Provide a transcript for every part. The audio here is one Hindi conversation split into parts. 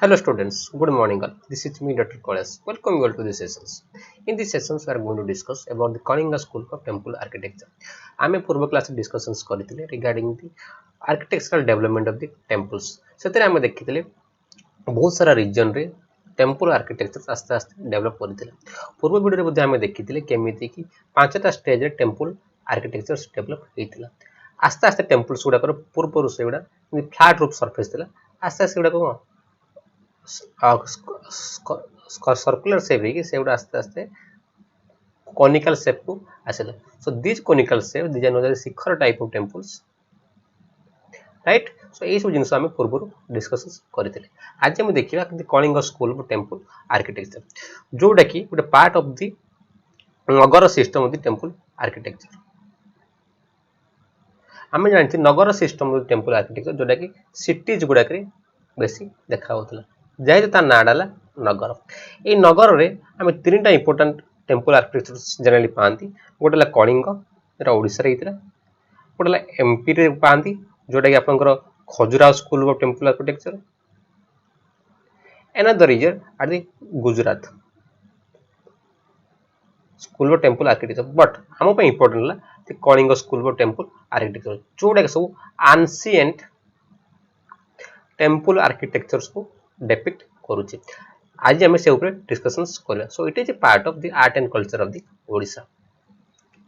Hello students, good morning all. This is me Dr. Kolas. Welcome you all to the sessions. In these sessions we are going to discuss about the Kalinga School of Temple Architecture. आमे पूर्व क्लास डिस्कशंस करथिले regarding the architectural development of the temples. सेतरे आमे देखिथिले बहुत सारा रीजन रे टेम्पल आर्किटेक्चर आस्ते आस्ते डेवलप करथिले. पूर्व वीडियो रे मध्ये आमे देखिथिले केमिति कि पांचटा स्टेज रे टेम्पल आर्किटेक्चर डेवलप हेतिला. आस्ते आस्ते टेम्पल्स गुडा पूर्व से गुडा फ्लैट रूफ सरफेस थिला. आस्ते आस्ते गुडा सर्कुलर शेप है से आस्ते आस्ते कॉनिकल शेप को आसिला. So this conical shape this are known as Shikhar type of temples, right. So ये सब जिनस आमे पूर्व डिस्कस करथिले. आज हम देखिबा कि Kalinga school of temple architecture जोटा कि गोटे part of the Nagara system of the temple architecture. आमे जानथि Nagara system of temple architecture जोटा कि सिटीज गुडा करे बेसी देखा होतला. जेहेतु तार ना डाला नगर. ये नगर रे आम तीन टा इंपोर्टेंट टेम्पल आर्किटेक्चर जनरली पाती. गोटे कलिंग जोटा ओडिशा रे हितला, गोटे एमपी रे पाती जोटा कि आपनकर Khajuraho school of temple architecture. Another is at the Gujarat school of temple architecture. But आम पे इंपोर्टेंट ला the Kalinga school of temple architecture जोटा कि सब एंशिएंट टेम्पल आर्किटेक्चर्स को डिपिक्ट करूची. आज हमें से ऊपर डिस्कशंस करबा. So it is a part of the art and culture of the Odisha.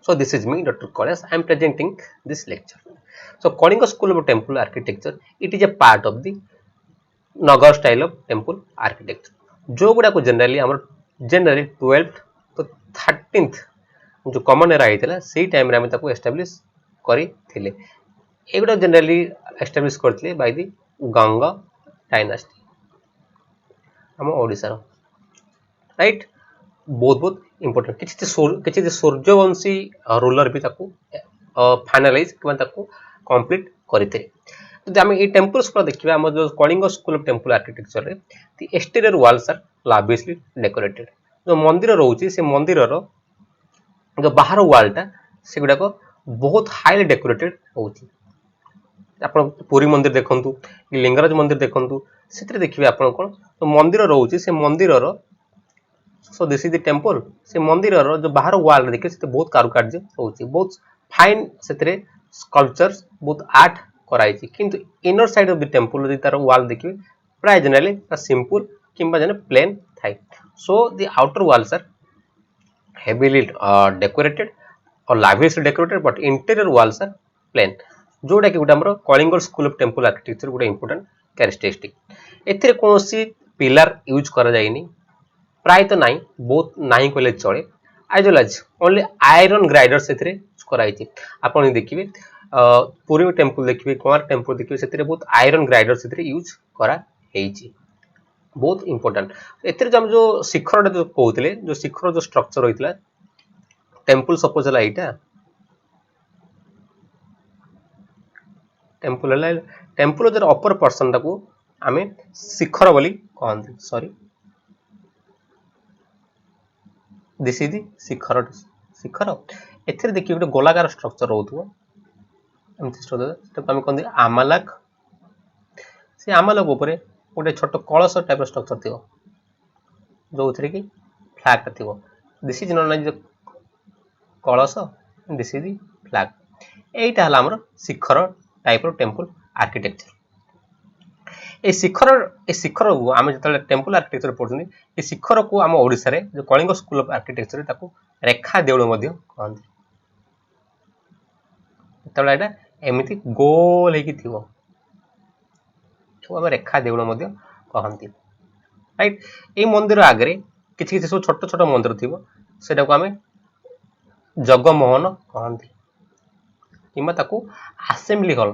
So this is me doctor कोलेस. I am presenting this lecture. So Kalinga school of temple architecture it is a part of the Nagar style of temple architecture जो गुडा को जनरली 12th तो 13th जो कॉमन एरा आइतला सेही टाइम रे हम ताको एस्टैब्लिश करी थिले. एगुडा जनरली एस्टैब्लिश करथिले बाय द गंगा डायनास्टी हम ओडिसा, राइट. बहुत बहुत इंपोर्टेंट किछि सूर्यवंशी रूलर भी ताको फाइनलाइज किबा ताको कंप्लीट करथिले. जदि हम ए टेम्पल्स को देखिबा हम जो Kalinga school of temple architecture रे the exterior walls are lavishly decorated. जो मंदिर रहउची से मंदिर रो जो बाहर वॉलटा से गुडा को बहुत हाईली डेकोरेटेड होउची. आपण पुरी मंदिर देखंतु कि लिंगराज मंदिर देखंतु सेतरे देखिबे आपण कोन तो मंदिर रहउची से मंदिर रो. So this is the temple. से मंदिर रो जो बाहर वॉल देखिबे से बहुत कारुकार्य होउची, बहुत फाइन सेतरे स्कल्पचर्स बहुत आर्ट कराइची. किंतु inner side of the temple जि तार वॉल देखिबे प्राय जनरली सिंपल किंबा जने प्लेन थाई. So the outer walls are heavily decorated और lavishly decorated but interior walls are plain जोटा कि गोटे आम Kalinga school of temple architecture गोटे इंपोर्टेंट कैरेक्टरिस्टिक. एथिरे कोनोसी पिलर यूज करा जायनी प्राय तो नाही, बहुत नाही कहले चले. As well as only iron girder सेथिरे कराइछि. आपण देखिबे पुरी टेम्पल देखिबे कोणार्क टेम्पल देखिबे सेथिरे बहुत आयरन ग्राइडर सेथिरे यूज करा हेछि. बहुत इंपोर्टेंट. एथिरे जो हम जो शिखर जो कहउतले जो शिखर जो स्ट्रक्चर होइतला टेम्पल सपोज ला एटा टेम्पल जो अपर पर्सन टाको आमे शिखर बोली कहंती. सॉरी दिस इज शिखर. शिखर एथिरे देखि गोटे गोलाकार स्ट्रक्चर रहउथो एमति स्ट्रक्चर ताको आमे कहंती आमालक. से आमालक ऊपर गोटे छोट कलश टाइप स्ट्रक्चर थिवो जो उथरे कि फ्लैग थिवो. This is known as kalash, this is flag. एटा हला हमर shikhar type of temple architecture. ए शिखर को आम जो टेम्पल आर्किटेक्चर पढ़ुनी ए शिखर को आम ओडिशा रे जो कलिंग स्कूल ऑफ आर्किटेक्चर ताको रेखा देउल मध्य कहंती. तबला एटा एमिति गोल हेकी थिवो तो हम रेखा देउल मध्य कहंती, राइट. ए मंदिर आगरे किछि किछि सब छोट छोट मंदिर थिवो सेटा को आमे जगमोहन कहंती किंबा ताको असेंबली हॉल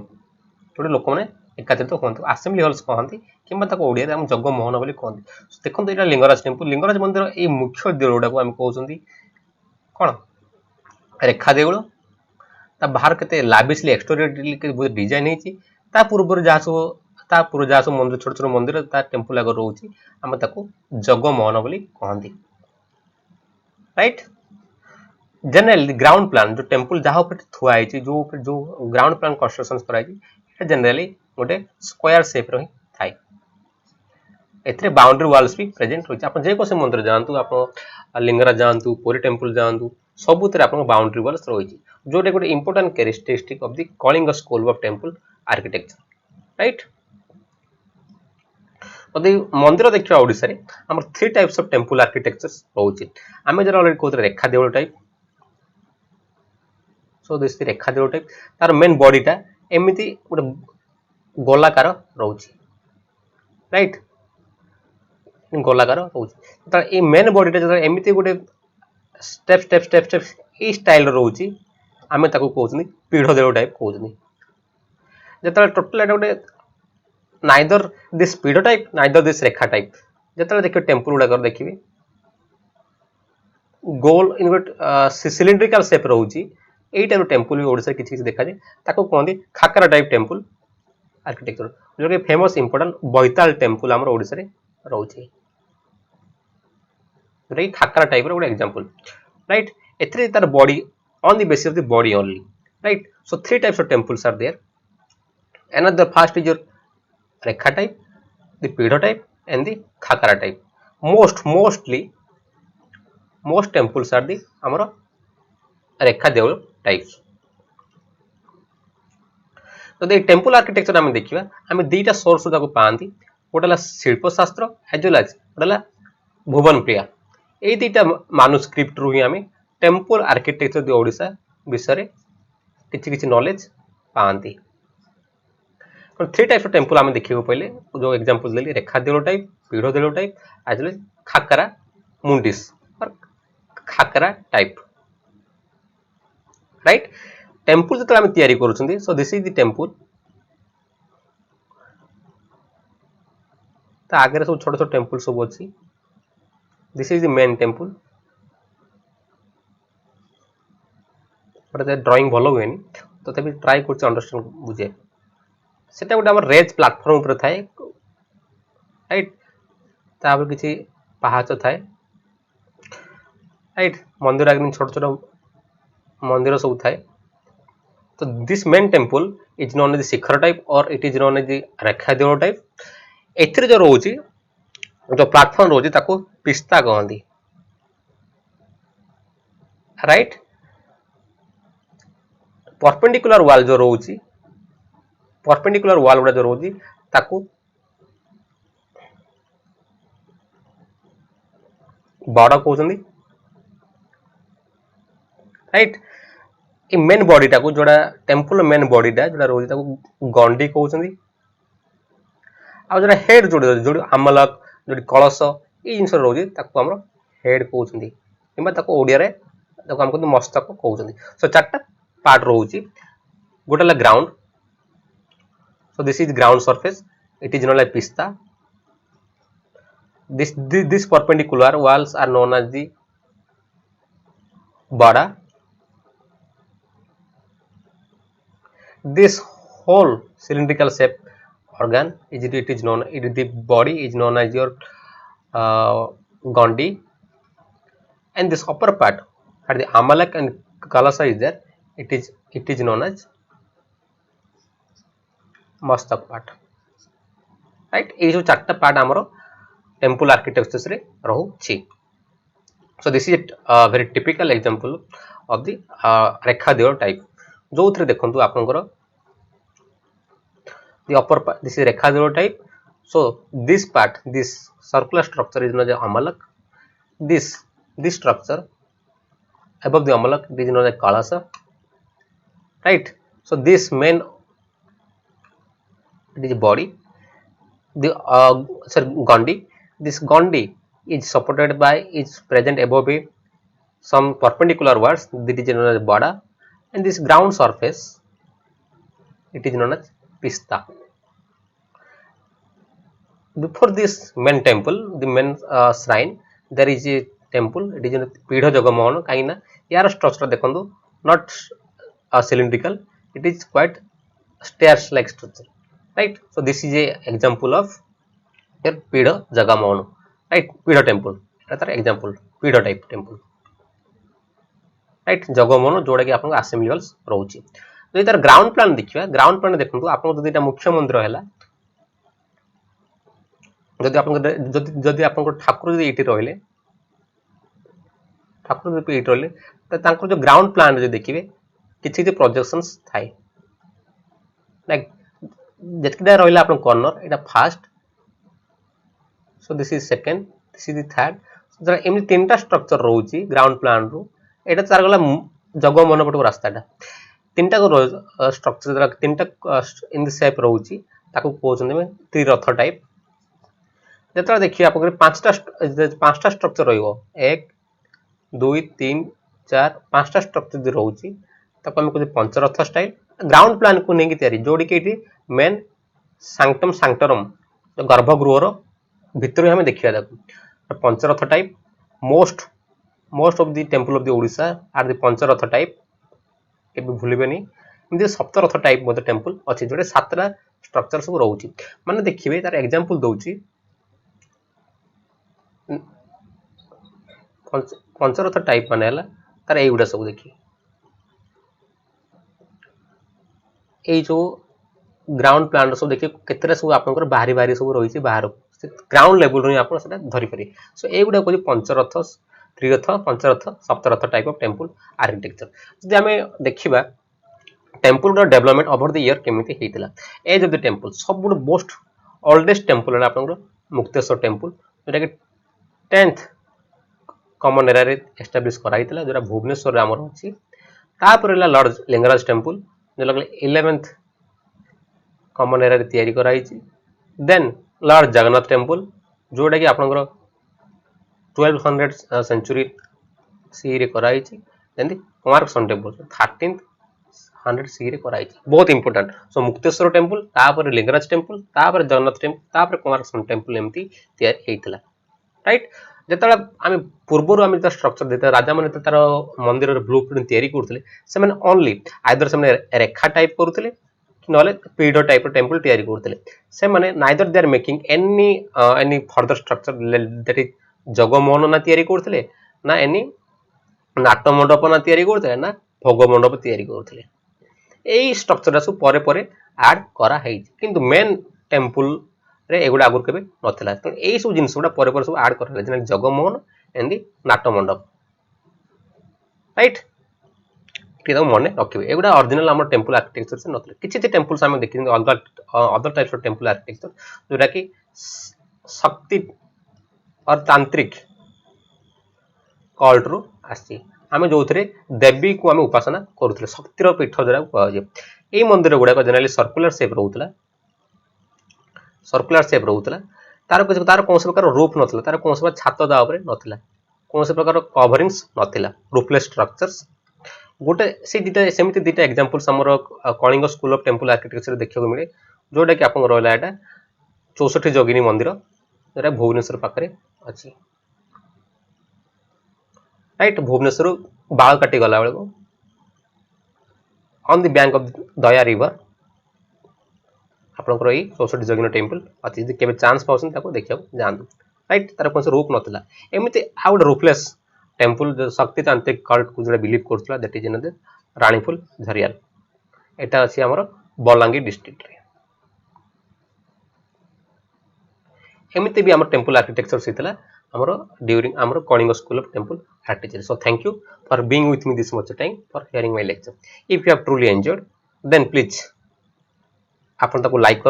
जोटे लोक मैंने एकात्रित कहते असेंबली हॉल्स कहती किंबा ताको ओडिया रे हम जगमोहन बोली कहती. देखो एटा लिंगराज टेम्पल. लिंगराज मंदिर ए मुख्य देउलटा को हम कहउछंती कोन रेखा देउल. ता बाहर केते लाविशली एक्सटोरियरली के बहुत डिजाइन हेची. ता पूर्व जासो मंदिर छोट छोट मंदिर ता टेम्पल आगर रहउची हम ताको जगमोहन बोली कहती, राइट. जनरली ग्राउंड प्लान जो टेम्पल जहाँ पर थुआ जो ग्राउंड प्लान कंस्ट्रक्शन कराई जनरली गोटे स्क्वायर शेप रही थाई. एथिरे बाउंड्री वाल्स भी प्रेजेंट होछि आपण जे कोसे मंदिर जानतु आपण लिंगराज जानतु पुरी टेंपल जानतु सबुतरे आपण बाउंड्री वाल्स रहिछि जोटे गोटे important characteristic of the Kalinga school of temple architecture right तो मंदिर देखिए ओडिसा रे हमर 3 टाइप्स ऑफ टेंपल आर्किटेक्चर्स रहुछि आमे जरा ऑलरेडी कोथरे Rekha Deul type so this Rekha Deul type तार मेन बॉडीटा एमिति गोटे गोलाकार रहुछि राइट गोलाकार रोचे ए मेन बॉडीटा जो एमती गोटे स्टेप स्टेप स्टेप स्टेप ए स्टाइल रोचे आम कहते पीढ़ देव टाइप कहते जो टोटाल गोटे neither this Pidha type neither this Rekha type जो देखिए टेम्पल गुड़ाक देखिए गोल इन गोटे सिलिंड्रिकल शेप रोचे यही टाइप टेम्पल भी ओडिशा किसी किसी देखा जाए कहते खाकरा टाइप टेम्पल आर्किटेक्चर जो कि फेमस इंपोर्टेंट बैताल टेम्पल आम ओडिशा रे रोचे खाकरा टाइप गोटे एग्जांपल राइट एथरे तार body on the basis of the body only right so 3 types of temples are there another first is your rekha type the pidha type and the khakara type most temples are the amara rekha deul types तो दे टेम्पल आर्किटेक्चर आम देखा आम दीटा सोर्स को पाती गोटे शिल्प शास्त्र एज वेल एज गोटे भुवन प्रिया ये दीटा मानुस्क्रिप्ट रु ही आम टेम्पल आर्किटेक्चर दि ओडिशा विषय किसी नॉलेज पाती 3 टाइप्स ऑफ टेम्पल आम देखा पहले जो एग्जांपल देली Rekha Deul type Pidha Deul type as well Khakhara मुंडिस और खाकरा टाइप राइट टेम्पल जो आम तैयारी करूछंदी so this is the temple तो आगे सब छोट छोट टेम्पल सब अच्छी this is the main temple drawing भल हुए तो तभी ट्राई कर अंडरस्टैंड बुझे सेटा गोटे आम रेज प्लाटफर्म ऊपर थाए राइट तापर किसी पहाच थाए राइट मंदिर आगे छोट छोट मंदिर सब थाए तो this main temple is known as Shikhar type और it is known as Rekha Deul type एथिरे जो रोची जो प्लाटफॉर्म रोची ताको पिस्ता कहंदी राइट परपेंडिकुलर वाल जो रोची परपेंडिकुलर वाल गुड़ा जो रोची ताको बड़ा कहउछंदी राइट ए मेन बॉडी टाको जोड़ा टेम्पल मेन बॉडीटा जोड़ा रोची ताको गंडी कहउछंदी आ जोड़ा हेड जोड़ी जोड़ी आमलक जोड़ी कलश ये जिनस रोची ताको हमर हेड कहउछंदी किबा ताको ओडिया रे ताको हम कहते मस्तक कहउछंदी सो चारटा पार्ट रोची गोटेला ground so this is ground surface it is known as pista this perpendicular walls are known as the bada this whole cylindrical shape organ it is known it is the body is known as your gondi and this upper part at the amalak and kalasa is there it is known as Mastaka part right ये जो चारटा पार्ट आमर टेम्पल आर्किटेक्चर रे रहउछि so this is very typical example of the Rekha Deul type जो थरे देखंतु आपनकर the upper this is Rekha Deul type so this part this circular structure is known as Amalaka this structure above the amalak it is known as kalasa right so this main it is body the gondi this gondi is supported by is present above it some perpendicular words that is known as bada and this ground surface it is known as pista before this main temple the main shrine there is a temple it is pidha jagamohan kaina यार स्ट्रक्चर देखंतु not cylindrical it is quite stairs like structure right so this is a example of your pidha jagamohan right pidha temple तार example Pidha type temple right Jagamohan जोड़ा कि आपन असेंबली हॉल्स रहउची तो तार ग्राउंड प्लान देखिबा ग्राउंड प्लान देखंतु आपन दुईटा मुख्य मंदिर हैला जदि आपन ठाकुर जदि एटी रहले ठाकुर जदि एटी रहले त तांकर जो ग्राउंड प्लान जो देखिबे किछि जे प्रोजेक्शंस थाए लाइक जेतकिटा रहला आपन corner Etah first so this is second this is the third जरा एमि तीनटा स्ट्रक्चर रहउची ग्राउंड प्लान रो एटा तार गला जगो मनपट को रास्ताटा तीनटा को स्ट्रक्चर जरा तीनटा इन द शेप रहउची ताको कहउछन में त्रिरथ टाइप जेतरा देखिए आप पांचटा स्ट्रक्चर रहिबो 1 2 3 4 पांचटा स्ट्रक्चर जे रहउची ताको हम कहै पंचरथ स्टाइल ग्राउंड प्लान को नेकी तयारी जोडी के इटी मेन सैंक्टम सैंक्टरम जो गर्भगृह रो भितर हमें देखिया देखो Pancharatha type most of the temple of the Odisha are the Pancharatha type के भी भूलिबेनी इमते सप्तरथ टाइप मते टेंपल अछि जोडे सातटा स्ट्रक्चर सब रहउची माने देखिबे तार एग्जांपल दउची पंचरथ टाइप माने हला तार एगुडा सब देखि ए जो ग्राउंड प्लान सब देखिए केतरा सब आपनकर बाहरी सब रही बाहर ग्राउंड लेवल रो आपन सेटा धरि परि सो एगुडा को Pancharatha Triratha Pancharatha Saptaratha type of temple architecture जदि हमें देखिबा टेंपल रो डेवलपमेंट ओवर द ईयर केमिति हेतिला एज ऑफ द टेंपल सब गुड मोस्ट ओल्डेस्ट टेंपल है आपनकर मुक्तेश्वर टेंपल जेटा कि 10th कॉमन एरा रे एस्टैब्लिश कराइतला जेटा भुवनेश्वर रे हमर अछि तापर लॉर्ड लिंगराज टेंपल जो लगले 11th कॉमन एरा रे तयारी कराइछि देन लॉर्ड जगन्नाथ टेंपल जोटा कि आपनकर 1200 सेंचुरी सी रे कराइछि देन कुमारखंड टेंपल 1300 सी रे कराइछि बहुत इंपोर्टेंट सो मुक्तेश्वर टेंपल तापर लिंगराज टेंपल तापर जगन्नाथ टेंपल तापर कुमारखंड टेंपल एमती तयारी हेतिला राइट जेतला आमे पूर्वरु आमे स्ट्रक्चर देता राजा माने तार मंदिर रे ब्लूप्रिंट तयारी करथले से माने ओनली आइदर से रेखा टाइप करथले कि नले पीडो टाइप टेंपल तयारी करथले से माने neither they are making any further structure that is Jagamohan ना तयारी करथले ना एनी नाट मंडप ना तयारी करथले ना भोग मंडप तयारी करथले एई स्ट्रक्चर सब परे परे ऐड करा है किंतु मेन टेंपल रे एगुडा आगुर केबे नथिला त एई सब जिंस गुडा परे परे सब ऐड करले जेना जगमोहन एंड दी नाट मंडप राइट कि तो मने रखिबे एगुडा ओरिजिनल हमर टेंपल आर्किटेक्चर से नथिला किछि ते टेंपल्स हम देखि other types of temple architecture जोटा कि शक्ति और तांत्रिक कल्ट रो आसी आमे जोथरे देवी को आमे उपासना करूथले शक्तिर पीठ जरा कह जे एई मंदिर गुडा को जनरली सर्कुलर शेप रहउतला तार कौन प्रकार रूफ नथिला तार कौन प्रकार छात दा ऊपर नथिला कौन प्रकार कवरिंग्स नथिला रूफलेस स्ट्रक्चर्स गोटे से दिटा सेमिति दिटा एग्जांपल्स हमर Kalinga school of temple architecture देखियो मिले जोटा कि आपन रहला एटा 64 जोगिनी मंदिर जेरा भुवनेश्वर पाखरे अछि राइट भुवनेश्वर बाळ काटी गला बेले on the bank of Daya river आपनकर ई 64 जोगिनी टेंपल अछि जे केबे चांस पाउसन ताको देखियो जान राइट तार कोन रूप नथिला एमिति आउट रूफलेस टेंपल जो शक्ति तांत्रिक कल्ट को जो believe करथला that is in रानीफुल Jhariyal एटा अछि हमर बलांगीर डिस्ट्रिक्ट रे एमिति भी हमर टेंपल आर्किटेक्चर सितला हमर ड्यूरिंग हमर Kalinga school of temple architecture so thank you for being with me this much time for hearing my lecture if you have truly enjoyed then please आपन ताको लाइक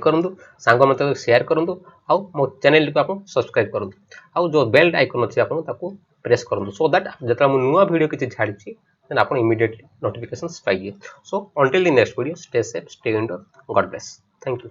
करंदु सांग मते शेयर करंदु आउ मो चैनल को आपन सब्सक्राइब करंदु आउ जो बेल आइकन अछि आपन ताको प्रेस करंदु सो दैट जतरा मो नुवा वीडियो किछि छाडिछि देन आपन इमीडिएटली नोटिफिकेशंस पाइए so until the next video stay safe stay indoor God bless thank you